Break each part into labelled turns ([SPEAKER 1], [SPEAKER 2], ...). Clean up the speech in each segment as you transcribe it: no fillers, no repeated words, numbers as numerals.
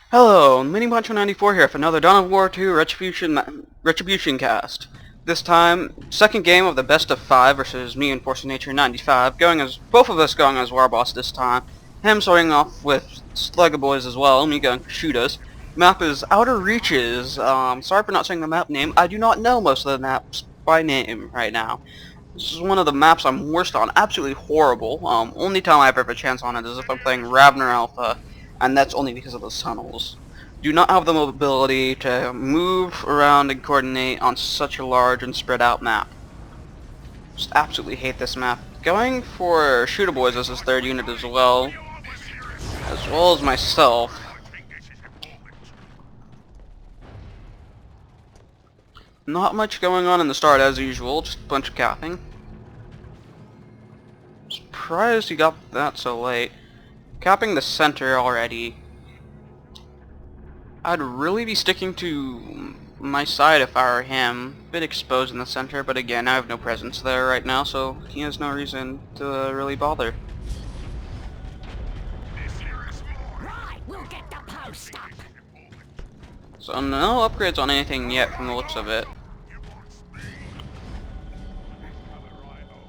[SPEAKER 1] Hello, minipancho94 here for another Dawn of War 2 Retribution Cast. This time, second game of the best of 5 versus me and forceofnature95, both of us going as War Boss this time. Him starting off with Slugger Boys as well, me going for Shooters. Map is Outer Reaches. Sorry for not saying the map name. I do not know most of the maps by name right now. This is one of the maps I'm worst on. Absolutely horrible. Only time I ever have a chance on it is if I'm playing Ravner Alpha, and that's only because of those tunnels. Do not have the mobility to move around and coordinate on such a large and spread out map. Just absolutely hate this map. Going for Shooter Boys as his third unit as well as myself. Not much going on in the start as usual, just a bunch of capping. Surprised he got that so late. Capping the center already. I'd really be sticking to my side if I were him. A bit exposed in the center, but again, I have no presence there right now, so he has no reason to really bother.
[SPEAKER 2] Right, we'll get the post up.
[SPEAKER 1] So no upgrades on anything yet from the looks of it.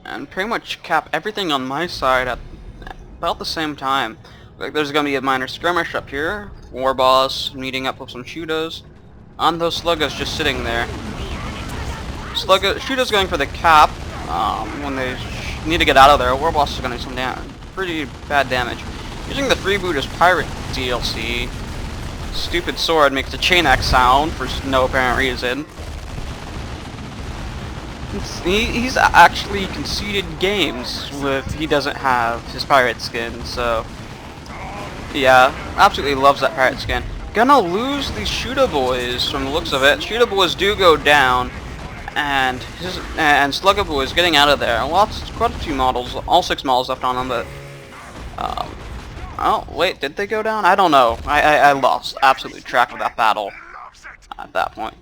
[SPEAKER 1] And pretty much cap everything on my side at about the same time. Like there's gonna be a minor skirmish up here. War Boss meeting up with some shooters. And those sluggers just sitting there. Shooters going for the cap. When they need to get out of there, War Boss is gonna do some pretty bad damage. Using the freebooters pirate DLC. Stupid sword makes a chain axe sound for no apparent reason. He's actually conceded games with he doesn't have his pirate skin, so yeah, absolutely loves that pirate skin. Gonna lose these Shooter Boys from the looks of it. Shooter Boys do go down, and Slugger Boys getting out of there. Quite a few models, all 6 models left on them, but oh wait, did they go down? I don't know. I lost absolutely track of that battle at that point.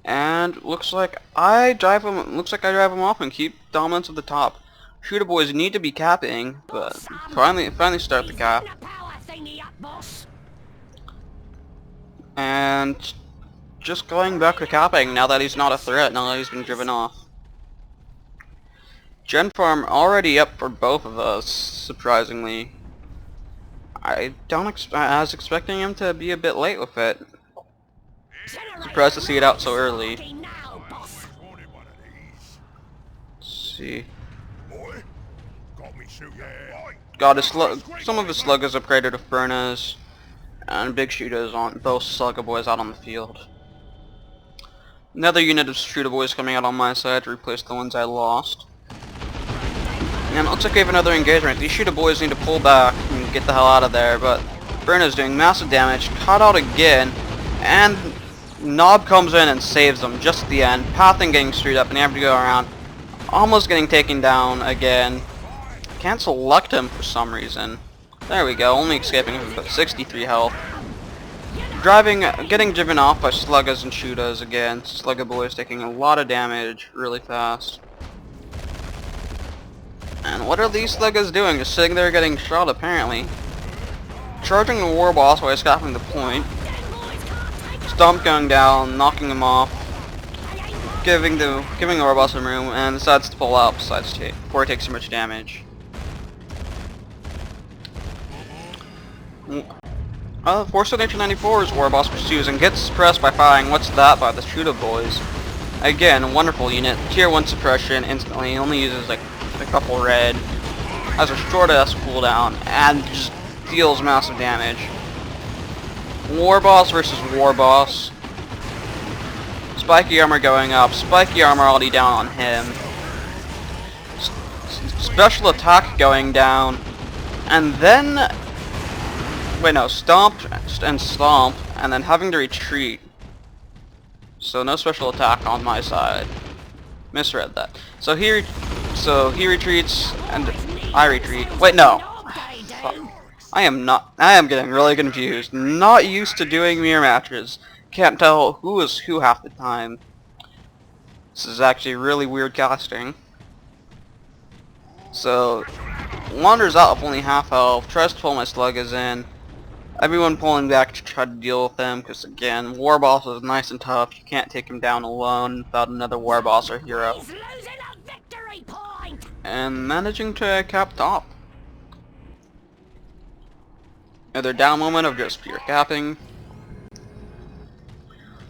[SPEAKER 1] And looks like I drive them off and keep dominance of the top. Shooter Boys need to be capping, but finally start the cap. And just going back to capping now that he's not a threat, now that he's been driven off. Gen Farm already up for both of us, surprisingly. I was expecting him to be a bit late with it. Surprised to see it out so early. Let's see. Got some of his sluggers upgraded with burners, and big shooters on both Slugger Boys out on the field. Another unit of Shooter Boys coming out on my side to replace the ones I lost. And it looks like we have another engagement. These Shooter Boys need to pull back and get the hell out of there, but Burner's doing massive damage, caught out again, and Knob comes in and saves them just at the end. Pathing getting screwed up and having to go around. Almost getting taken down again. Can't select him for some reason. There we go, only escaping with about 63 health. Getting driven off by Sluggers and Shooters again. Slugger Boys taking a lot of damage really fast. And what are these Sluggers doing? Just sitting there getting shot apparently. Charging the War Boss while escaping the point. Stomp going down, knocking him off, giving the War Boss some room, and decides to pull out before he takes too much damage. forceofnature94's War Boss pursues and gets suppressed by firing What's That by the Shooter Boys. Again, a wonderful unit. Tier 1 suppression instantly, only uses like a couple red, has a short ass cooldown, and just deals massive damage. War Boss versus War Boss. Spiky armor going up. Spiky armor already down on him. Special attack going down. And then... wait, no. Stomp and stomp. And then having to retreat. So no special attack on my side. Misread that. So he retreats and I retreat. Wait, no. I am getting really confused. Not used to doing mirror matches. Can't tell who is who half the time. This is actually really weird casting. So, wanders out with only half health, tries to pull my sluggers in. Everyone pulling back to try to deal with him, because again, War Boss is nice and tough. You can't take him down alone without another War Boss or hero.
[SPEAKER 2] He's losing a victory point.
[SPEAKER 1] And managing to cap top. Another down moment of just pure capping.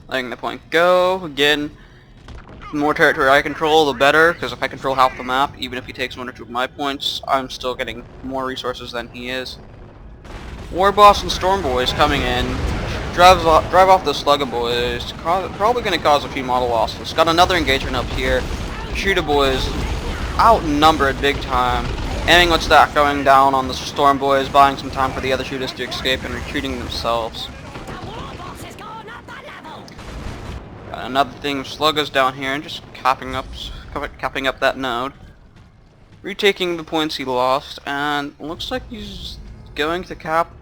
[SPEAKER 1] Letting the point go. Again, the more territory I control, the better, because if I control half the map, even if he takes 1 or 2 of my points, I'm still getting more resources than he is. War Boss and Storm Boys coming in. Drive off the Slugga Boys. Probably going to cause a few model losses. Got another engagement up here. Shooter Boys outnumbered big time. Aiming what's that going down on the Storm Boys, buying some time for the other shooters to escape and retreating themselves. Got another thing of Sluggas down here and just capping up that node. Retaking the points he lost, and looks like he's going to cap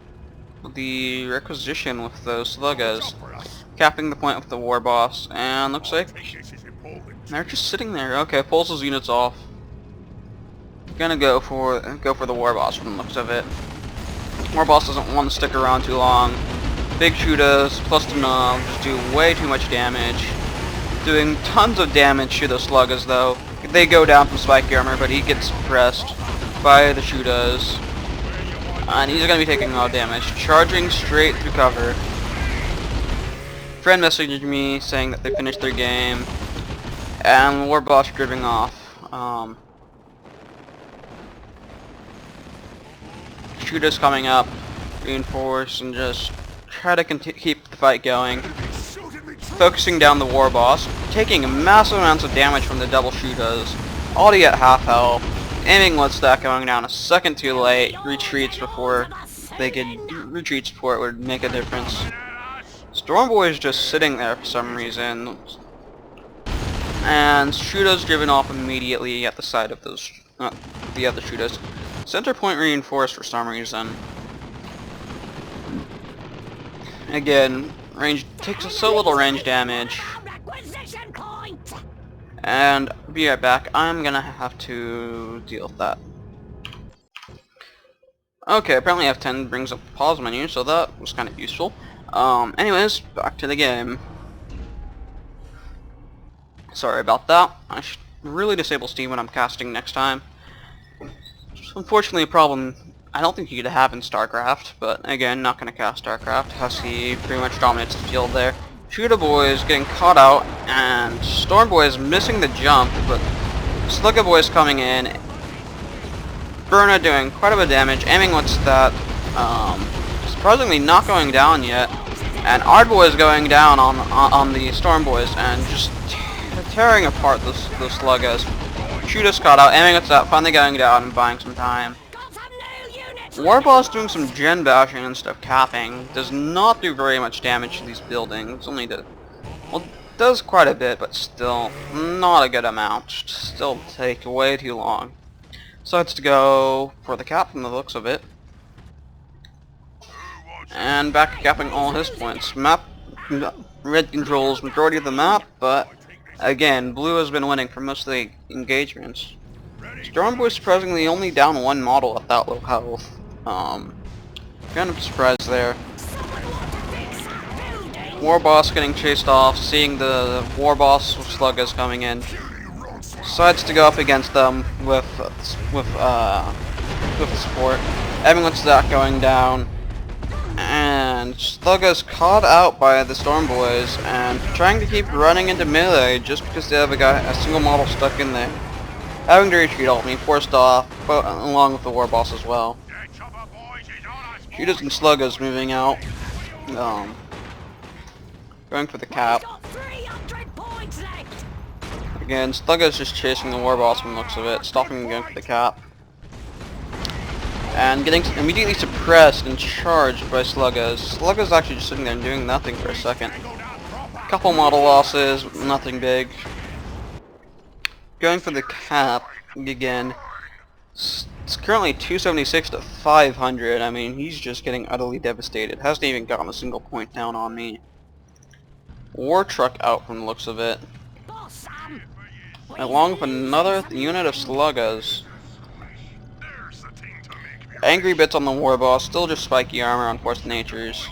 [SPEAKER 1] the requisition with those Sluggas. Capping the point with the War Boss, and looks like they're just sitting there. Okay, pulls his units off. Gonna go for the War Boss from the looks of it. War Boss doesn't want to stick around too long. Big shooters plus the knob just do way too much damage. Doing tons of damage to those Sluggas though. They go down from spike armor, but he gets suppressed by the shooters. And he's gonna be taking a lot of damage. Charging straight through cover. Friend messaged me saying that they finished their game. And War Boss driving off. Shooters coming up, reinforce, and just try to keep the fight going. Focusing down the War Boss, taking massive amounts of damage from the double shooters, already at half health. Aiming what's that going down a second too late, retreats before it would make a difference. Storm Boy is just sitting there for some reason, and shooters driven off immediately at the side of those the other shooters. Center point reinforced for some reason. Again, range takes so little range damage. And be right back. I'm gonna have to deal with that. Okay, apparently F10 brings up the pause menu, so that was kind of useful. Anyways, back to the game. Sorry about that. I should really disable Steam when I'm casting next time. Unfortunately, a problem I don't think you could have in StarCraft, but again, not gonna cast StarCraft. Husky pretty much dominates the field there. Shooter Boy is getting caught out, and Storm Boy is missing the jump, but Slugga Boy is coming in. Burner doing quite a bit of damage, aiming what's that, surprisingly not going down yet. And Ard Boy is going down on the Storm Boys and just tearing apart the Sluggas. Shooter's caught out, aiming what's that, finally going down and buying some time. War Boss doing some gen bashing and stuff, capping. Does not do very much damage to these buildings. Only does, well, does quite a bit, but still not a good amount. Still take way too long. Decides to go for the cap from the looks of it. And back capping all his points. Map, red controls majority of the map, but again, blue has been winning for most of the engagements. Storm Boy surprisingly only down 1 model at that low health. Kind of surprised there. War Boss getting chased off, seeing the War Boss with Sluggas coming in. Decides to go up against them with support. Everyone's that going down. And Slugga's caught out by the Storm Boys and trying to keep running into melee just because they have a single model stuck in there. Having to retreat all being forced off, but along with the War Boss as well. Shooters and Sluggas moving out. Going for the cap. Again, Slugga's just chasing the War Boss from the looks of it, stopping him going for the cap. And getting immediately suppressed and charged by Sluggas. Slugga's actually just sitting there and doing nothing for a second. Couple model losses, nothing big. Going for the cap again. It's currently 276 to 500. I mean, he's just getting utterly devastated. Hasn't even gotten a single point down on me. War truck out from the looks of it. Along with another unit of Sluggas. Angry bits on the war boss, still just spiky armor on Force of Natures.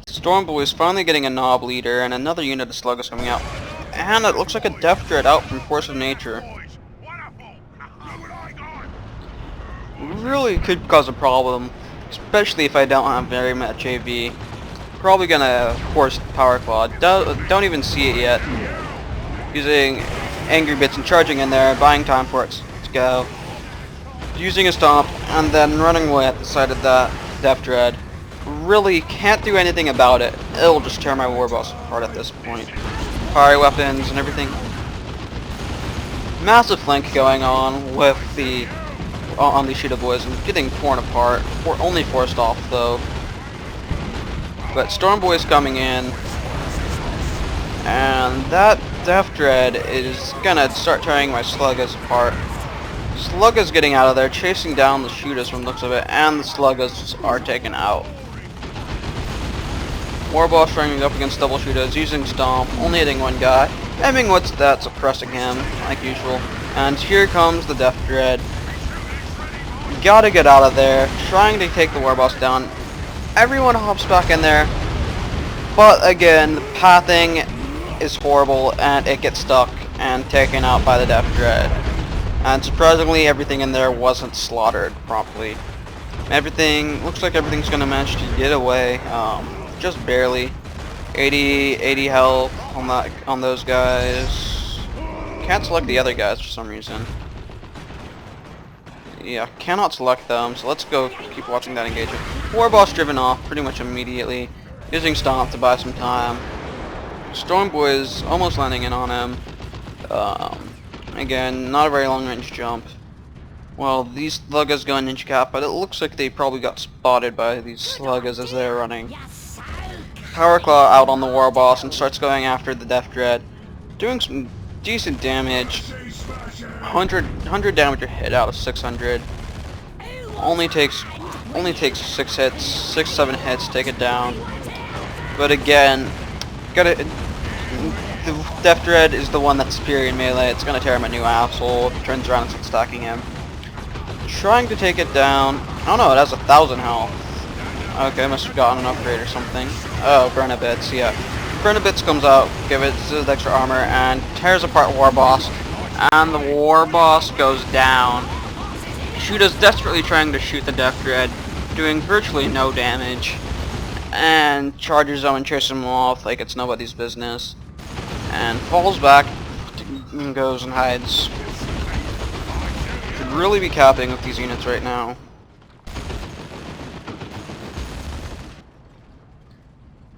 [SPEAKER 1] Storm Boy is finally getting a knob leader, and another unit of slug is coming out. And it looks like a Death Dread out from Force of Nature. Really could cause a problem, especially if I don't have very much AV. Probably gonna force Power Claw. Don't even see it yet. Using Angry Bits and charging in there, buying time for it to go. Using a stomp, and then running away at the side of that Death Dread. Really can't do anything about it. It'll just tear my war boss apart at this point. Fire weapons and everything. Massive flank going on with the on these Shooter Boys and getting torn apart. Only forced off though. But Storm Boy's coming in, and that Death Dread is gonna start tearing my Sluggas apart. Sluggas getting out of there, chasing down the Shooters from the looks of it, and the Sluggas are taken out. Warboss running up against double Shooters, using Stomp, only hitting one guy, aiming what's that, suppressing him, like usual. And here comes the Death Dread. Gotta get out of there, trying to take the Warboss down. Everyone hops back in there, but again, the pathing is horrible, and it gets stuck and taken out by the Death Dread. And surprisingly, everything in there wasn't slaughtered properly. Everything, looks like everything's gonna manage to get away. Just barely. 80 health on those guys. Can't select the other guys for some reason. Yeah, cannot select them, so let's go keep watching that engagement. Warboss driven off pretty much immediately, using Stomp to buy some time. Storm Boy is almost landing in on him. Again, not a very long range jump. Well, these Sluggas go Ninja Cap, but it looks like they probably got spotted by these Sluggas as they're running. Power Claw out on the War Boss and starts going after the Death Dread, doing some decent damage. 100 damage a hit out of 600. Only takes 6 hits, 6-7 hits to take it down. But again, the Death Dread is the one that's superior in melee. It's gonna tear him a new asshole if it turns around and starts stacking him. Trying to take it down. Oh no, it has 1,000 health. Okay, must have gotten an upgrade or something. Oh, Burnabits, yeah. Burnabits comes out, give it extra armor, and tears apart War Boss. And the War Boss goes down. Shoota's desperately trying to shoot the Death Dread, doing virtually no damage. And charges him and chases him off like it's nobody's business. And falls back and goes and hides. Should really be capping with these units right now.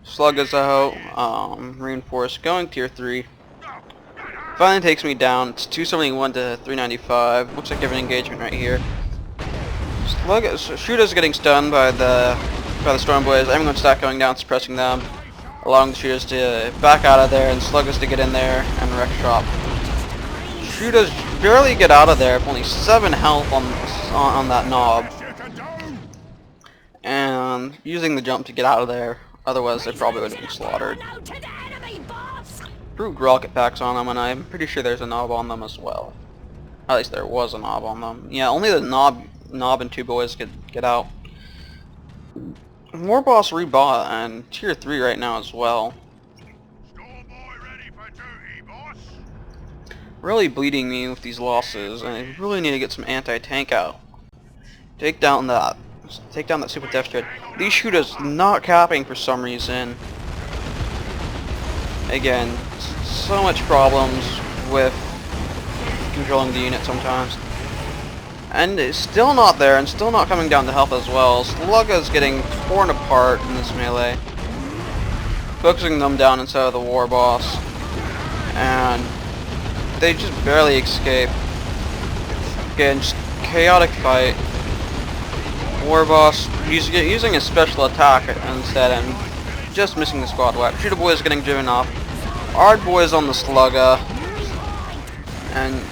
[SPEAKER 1] Sluggas out, reinforced, going tier 3. Finally takes me down. It's 271 to 395. Looks like I have an engagement right here. Shoota's getting stunned by the Storm Boys. Everyone's stack going down, suppressing them, allowing the Shooters to back out of there and Sluggas to get in there and wreck shop. Shooters barely get out of there with only 7 health on that knob, and using the jump to get out of there. Otherwise, they probably would have been slaughtered. Brute rocket packs on them, and I'm pretty sure there's a knob on them as well. At least there was a knob on them. Yeah, only the knob and 2 boys could get out. War Boss rebought and tier 3 right now as well. Really bleeding me with these losses, and I really need to get some anti-tank out. Take down that Super Death Dread. These Shooters not capping for some reason. Again, so much problems with controlling the unit sometimes. And it's still not there, and still not coming down to health as well. Slugga's getting torn apart in this melee. Focusing them down inside of the War Boss. And they just barely escape. Again, just chaotic fight. War Boss using a special attack instead and just missing the squad wipe. Shooter Boy is getting driven off. Ard Boy is on the Slugga. And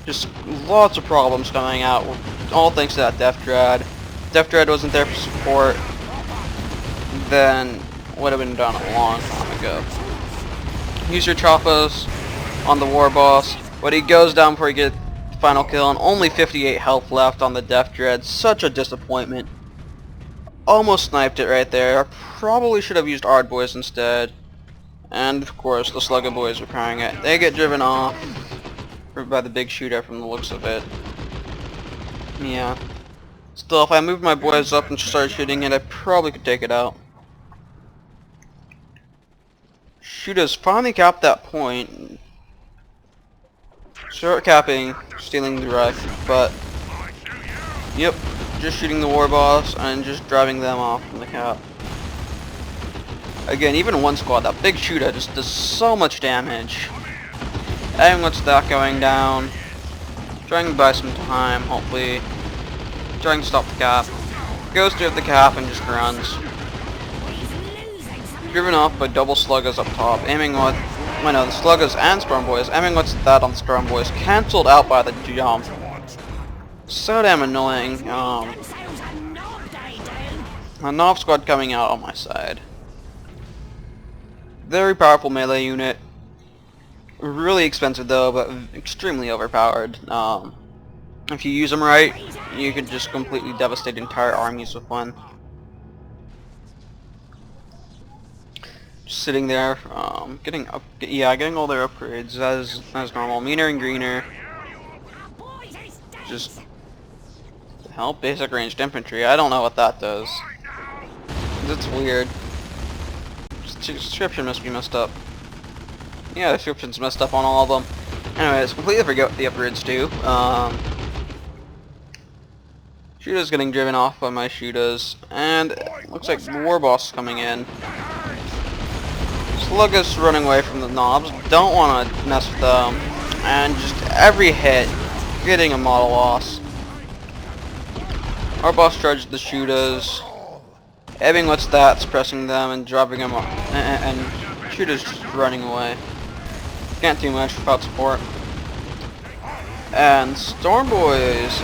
[SPEAKER 1] just lots of problems coming out, all thanks to that Death Dread. Death Dread wasn't there for support, then would have been done a long time ago. Use your Choppas on the War Boss, but he goes down before he final kill and only 58 health left on the Death Dread. Such a disappointment. Almost sniped it right there. Probably should have used Ard Boys instead. And of course the Slugger Boys were crying it. They get driven off by the big shooter from the looks of it. Yeah. Still, if I moved my boys up and started shooting it, I probably could take it out. Shooters finally capped that point. Short capping, stealing the rifle, but yep, just shooting the war boss and just driving them off from the cap. Again, even one squad, that big shooter just does so much damage. And what's that going down? Trying to buy some time, hopefully. Trying to stop the cap. Goes through the cap and just runs. Driven off by double sluggers up top, aiming what? I know, the sluggers and Storm Boys, aiming what's that on the Storm Boys, cancelled out by the jump. So damn annoying. A Knob squad coming out on my side. Very powerful melee unit. Really expensive though, but extremely overpowered. If you use them right, you can just completely devastate entire armies with one. Just sitting there, getting all their upgrades as normal. Meaner and greener. Just help basic ranged infantry. I don't know what that does. It's weird. Description must be messed up. Yeah, the description's messed up on all of them. Anyways, completely forget what the upgrades do. Shooters getting driven off by my shooters, and it looks like War Boss coming in. Sluggers running away from the knobs, don't want to mess with them, and just every hit getting a model loss. Our boss charges the shooters, ebbing what's that, suppressing them and dropping them off, and shooters just running away. Can't do much without support. And Storm Boys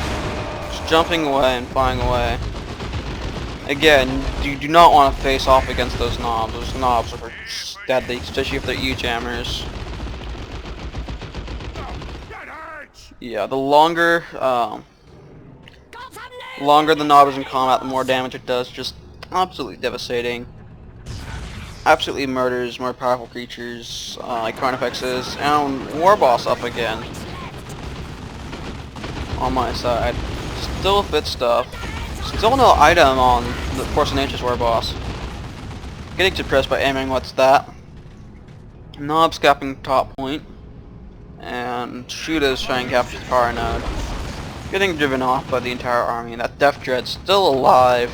[SPEAKER 1] just jumping away and flying away. Again, you do not want to face off against those knobs. Those knobs are deadly, especially if they're E-jammers. Yeah, the longer the knob is in combat, the more damage it does. Just absolutely devastating. Absolutely murders more powerful creatures like Carnifexes, and War Boss up again on my side. Still fit stuff. Still no item on the Force of Nature's War Boss. Getting suppressed by aiming what's that. Knobs capping top point. And shooters trying to capture the power node. Getting driven off by the entire army. That Death Dread still alive.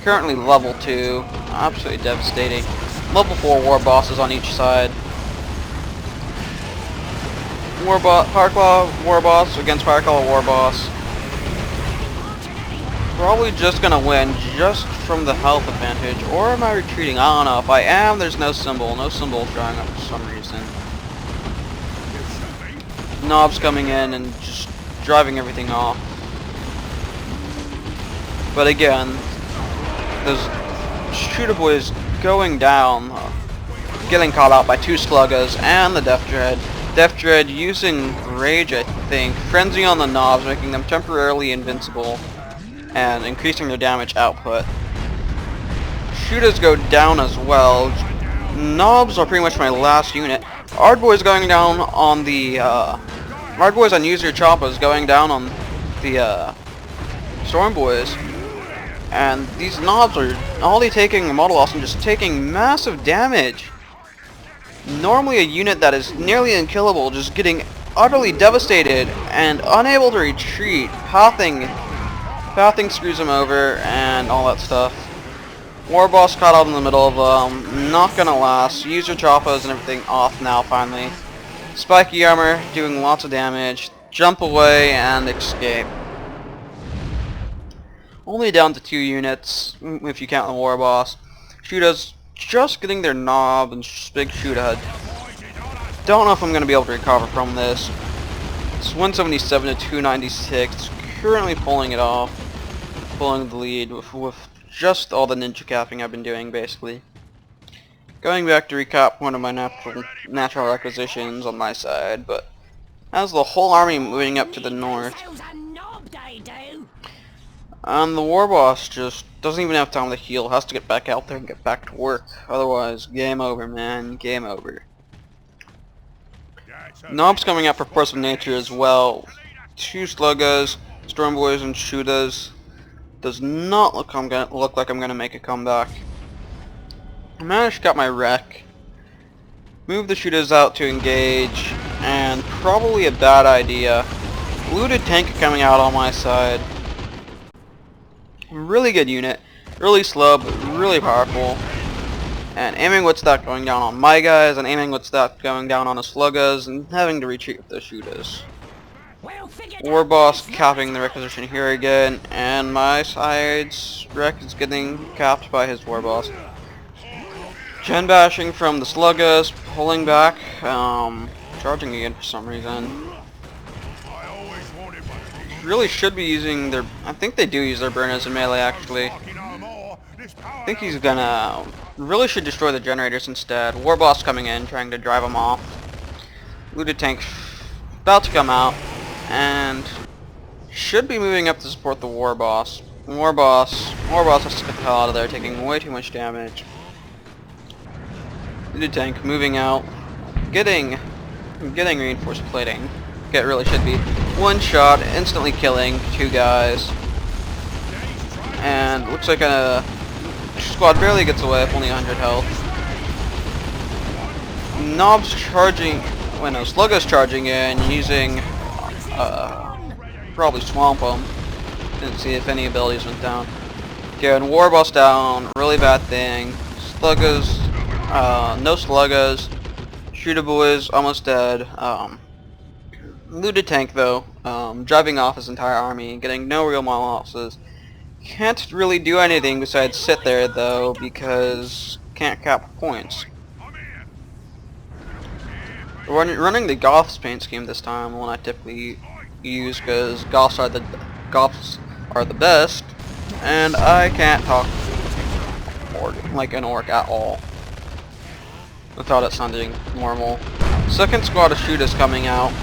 [SPEAKER 1] Currently level 2. Absolutely devastating. Level 4 War Bosses on each side. Fireclaw War Boss against Fireclaw War Boss. Probably just gonna win just from the health advantage, or am I retreating? I don't know. If I am, there's no symbol showing up for some reason. Knobs coming in and just driving everything off. But again, those shooter boys going down, getting caught out by two sluggers and the Death Dread. Death Dread using Rage, I think, Frenzy on the knobs, making them temporarily invincible and increasing their damage output. Shooters go down as well. Knobs are pretty much my last unit. Ard Boys going down on the Ard Boys on User Choppers going down on the Storm Boys. And these knobs are only taking a model loss and just taking massive damage. Normally a unit that is nearly unkillable just getting utterly devastated and unable to retreat. Pathing screws him over and all that stuff. War Boss caught out in the middle of them. Not gonna last. User Choppas and everything off now finally. Spiky armor doing lots of damage. Jump away and escape. Only down to 2 units if you count the War Boss. Shooters just getting their knob and big shoot ahead. Don't know if I'm gonna be able to recover from this. It's 177 to 296. Currently pulling it off. Pulling the lead with just all the ninja capping I've been doing, basically. Going back to recap one of my natural acquisitions on my side, but has the whole army moving up to the north.
[SPEAKER 2] Themselves a knob, they do.
[SPEAKER 1] And the war boss just doesn't even have time to heal, has to get back out there and get back to work. Otherwise, game over, man, game over. Knob's coming out for Force of Nature as well. 2 Sluggas, Storm Boys, and Shootas. Does not look like I'm gonna make a comeback. I managed to get my wreck. Move the Shootas out to engage, and probably a bad idea. Looted tank coming out on my side. Really good unit, really slow but really powerful. And aiming what's that going down on my guys, and aiming what's that going down on the Sluggas, and having to retreat with the Shootas. War boss capping the requisition here again, and my side's wreck is getting capped by his war boss. Gen bashing from the Sluggas, pulling back, charging again for some reason. Really should be using their, I think they do use their burners in melee actually. I think he's gonna, really should destroy the generators instead. War boss coming in, trying to drive them off. Looted tank about to come out, and should be moving up to support the war boss. War boss has to get the hell out of there, taking way too much damage. Looted tank moving out, getting reinforced plating. It really should be. One shot, instantly killing 2 guys. And looks like a squad barely gets away with only 100 health. Knob's charging, well no, Slugga's charging in, using, probably Swamp him. Didn't see if any abilities went down. Getting War Boss down, really bad thing. Slugga's, no Sluggas. Shooter Boys, almost dead. Looted tank though, driving off his entire army, getting no real model losses. Can't really do anything besides sit there though, because can't cap points. Running the Goths paint scheme this time, one I typically use because Goths are the best, and I can't talk like an orc at all without it sounding normal. Second squad of shooters coming out.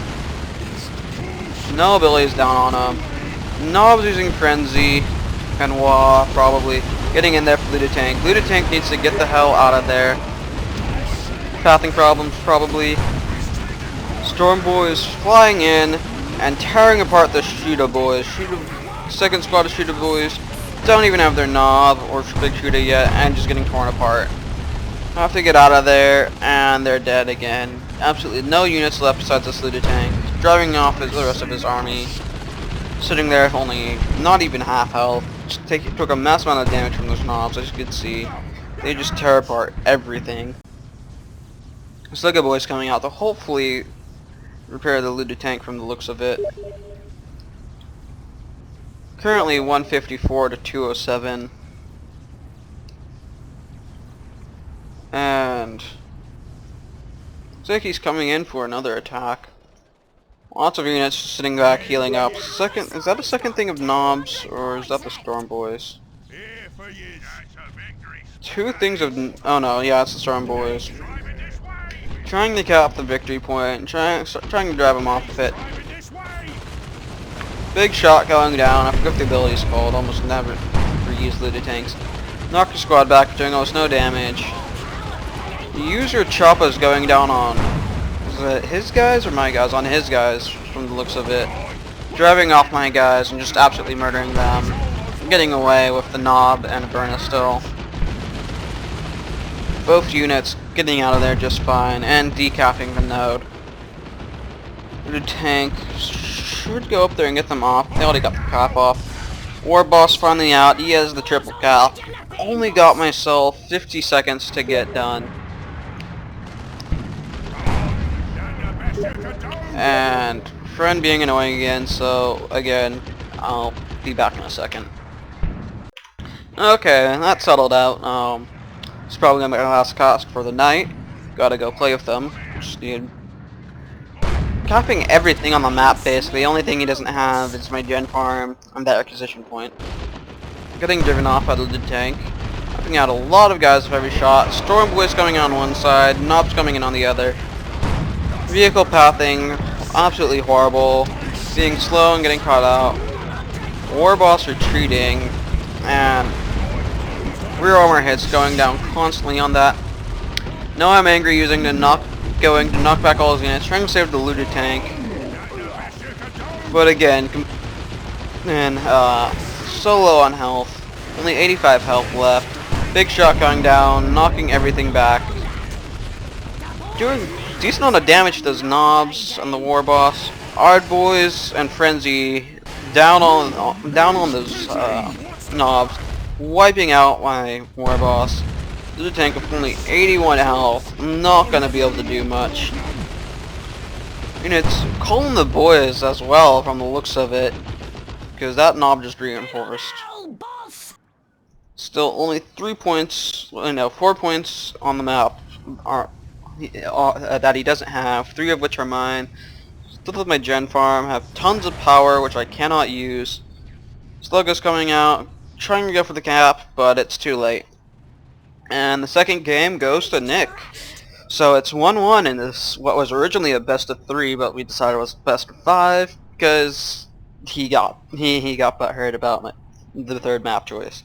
[SPEAKER 1] No abilities down on him. Knob's using Frenzy. Benoit probably getting in there for Looted Tank. Looted Tank needs to get the hell out of there. Pathing problems probably. Storm Boys flying in and tearing apart the Shooter Boys. Second squad of Shooter Boys don't even have their knob or big shooter yet and just getting torn apart. Have to get out of there and they're dead again. Absolutely no units left besides this Looted Tank. Driving off the rest of his army. Sitting there with only not even half health. Just took a massive amount of damage from those knobs, as you can see. They just tear apart everything. Slugga Boys coming out to hopefully repair the Looted Tank from the looks of it. Currently 154 to 207. And looks like he's coming in for another attack. Lots of units just sitting back, healing up. Is that a second thing of knobs, or is that the Storm Boys? 2 things of, oh no, yeah, it's the Storm Boys. Trying to cap the victory point, trying to drive them off of it. Big shot going down, I forget what the ability is called, almost never use Looted Tanks. Knocked your squad back, doing almost no damage. Use your choppas going down on, is it his guys or my guys? On his guys, from the looks of it. Driving off my guys and just absolutely murdering them. Getting away with the knob and a burner still. Both units getting out of there just fine and decapping the node. The tank should go up there and get them off. They already got the cap off. War boss finally out. He has the triple cap. Only got myself 50 seconds to get done. And friend being annoying again, so again, I'll be back in a second. Okay, that settled out. It's probably gonna be my last cast for the night. Gotta go play with them. Just need capping everything on the map basically. The only thing he doesn't have is my gen farm and that acquisition point. Getting driven off by the Looted Tank. Knocking out a lot of guys with every shot. Storm Boys coming on one side, Knobs coming in on the other. Vehicle pathing absolutely horrible. Being slow and getting caught out. War boss retreating, and rear armor hits going down constantly on that. Now I'm angry using the knock back all his units, trying to save the looted tank. But again, so low on health. Only 85 health left. Big shot going down, knocking everything back. Doing decent amount of damage to those knobs on the war boss. Ard boys and Frenzy down on those knobs, wiping out my war boss. There's a tank with only 81 health. I'm not gonna be able to do much. And it's calling the boys as well from the looks of it, because that knob just reinforced. Still only 4 points on the map are that he doesn't have, 3 of which are mine. Still with my gen farm, have tons of power which I cannot use. Sluggo's coming out, trying to go for the cap, but it's too late. And the second game goes to Nick. So it's 1-1 in this, what was originally a best of 3, but we decided it was best of 5 because he got butthurt about the third map choice.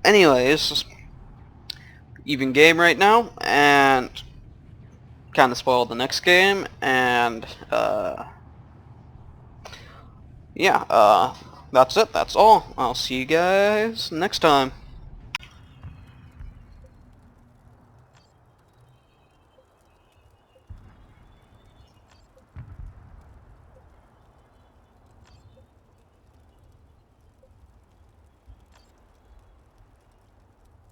[SPEAKER 1] Anyways, even game right now, and kind of spoiled the next game, and yeah, that's it. That's all. I'll see you guys next time.